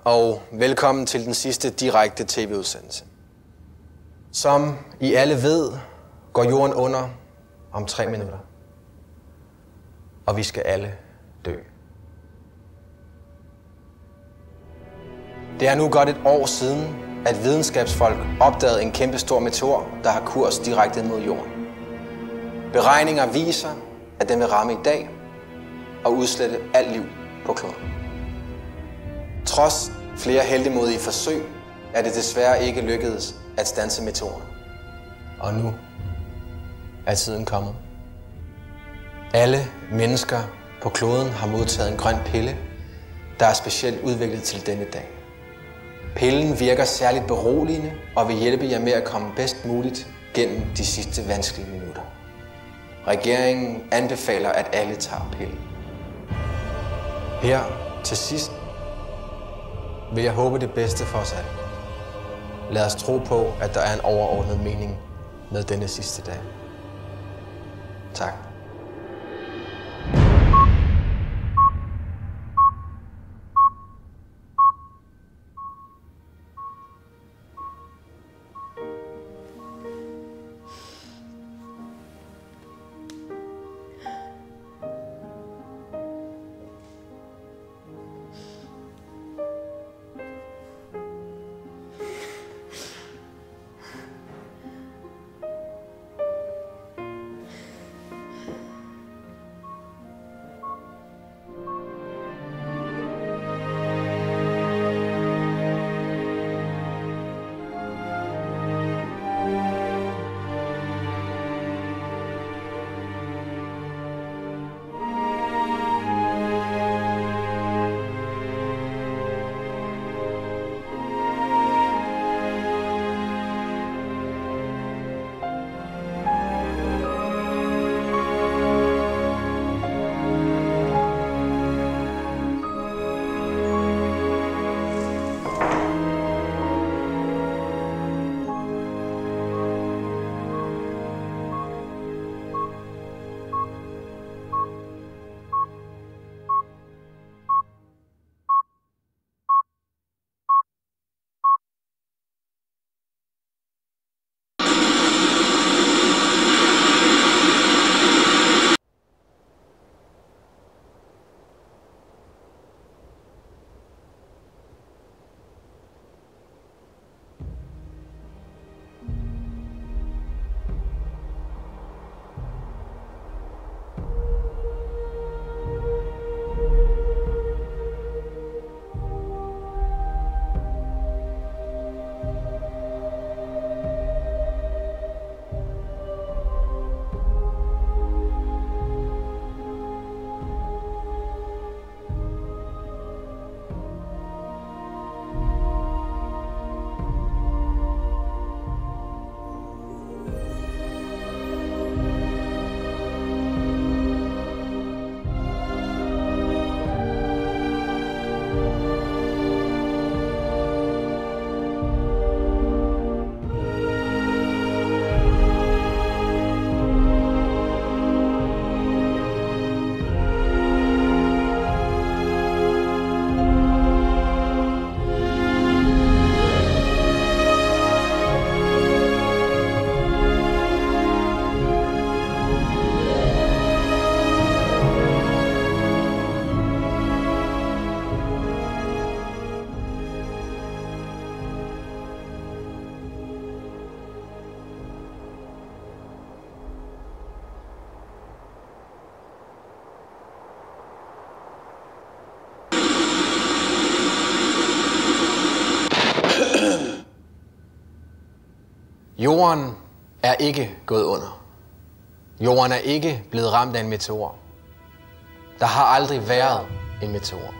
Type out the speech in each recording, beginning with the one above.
og velkommen til den sidste direkte tv-udsendelse. Som I alle ved, går jorden under om 3 minutter. Og vi skal alle dø. Det er nu godt et år siden, at videnskabsfolk opdagede en kæmpestor meteor, der har kurs direkte mod jorden. Beregninger viser, at den vil ramme i dag og udslette alt liv på kloden. Trods flere heltemodige forsøg er det desværre ikke lykkedes at standse meteoren. Og nu er tiden kommet. Alle mennesker på kloden har modtaget en grøn pille, der er specielt udviklet til denne dag. Pillen virker særligt beroligende og vil hjælpe jer med at komme bedst muligt gennem de sidste vanskelige minutter. Regeringen anbefaler, at alle tager pillen. Her til sidst vil jeg håbe det bedste for os alle. Lad os tro på, at der er en overordnet mening med denne sidste dag. Tak. Jorden er ikke gået under. Jorden er ikke blevet ramt af en meteor. Der har aldrig været en meteor.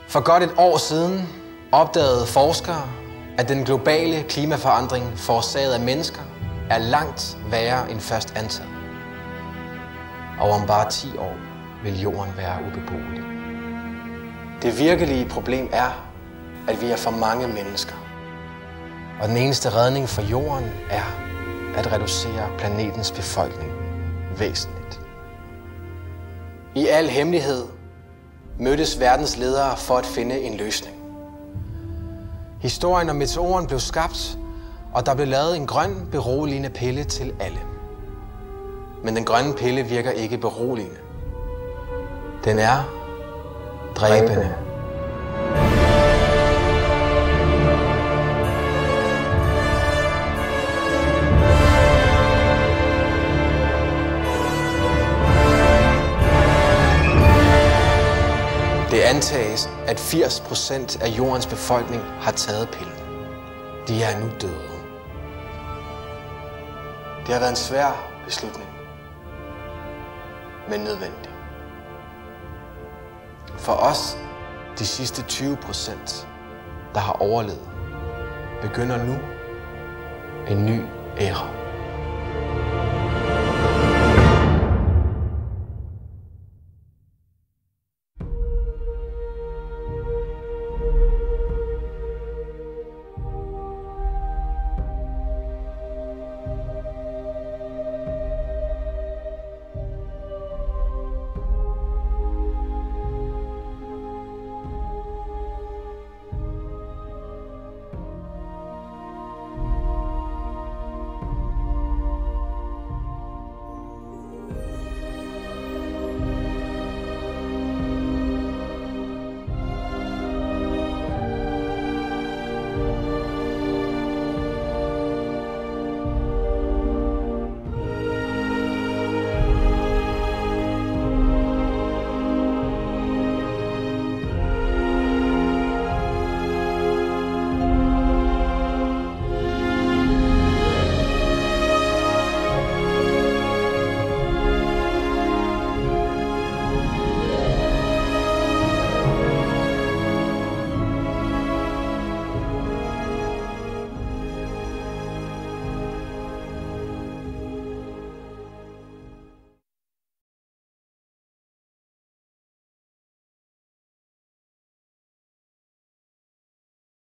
For godt et år siden opdagede forskere, at den globale klimaforandring forårsaget af mennesker er langt værre end først antaget. Og om bare 10 år vil jorden være ubeboelig. Det virkelige problem er, at vi er for mange mennesker. Og den eneste redning for jorden er at reducere planetens befolkning væsentligt. I al hemmelighed mødtes verdens ledere for at finde en løsning. Historien om meteoren blev skabt, og der blev lavet en grøn, beroligende pille til alle. Men den grønne pille virker ikke beroligende. Den er dræbende. Det antages, at 80% af jordens befolkning har taget pillen. De er nu døde. Det har været en svær beslutning, men nødvendig. For os, de sidste 20%, der har overlevet, begynder nu en ny æra.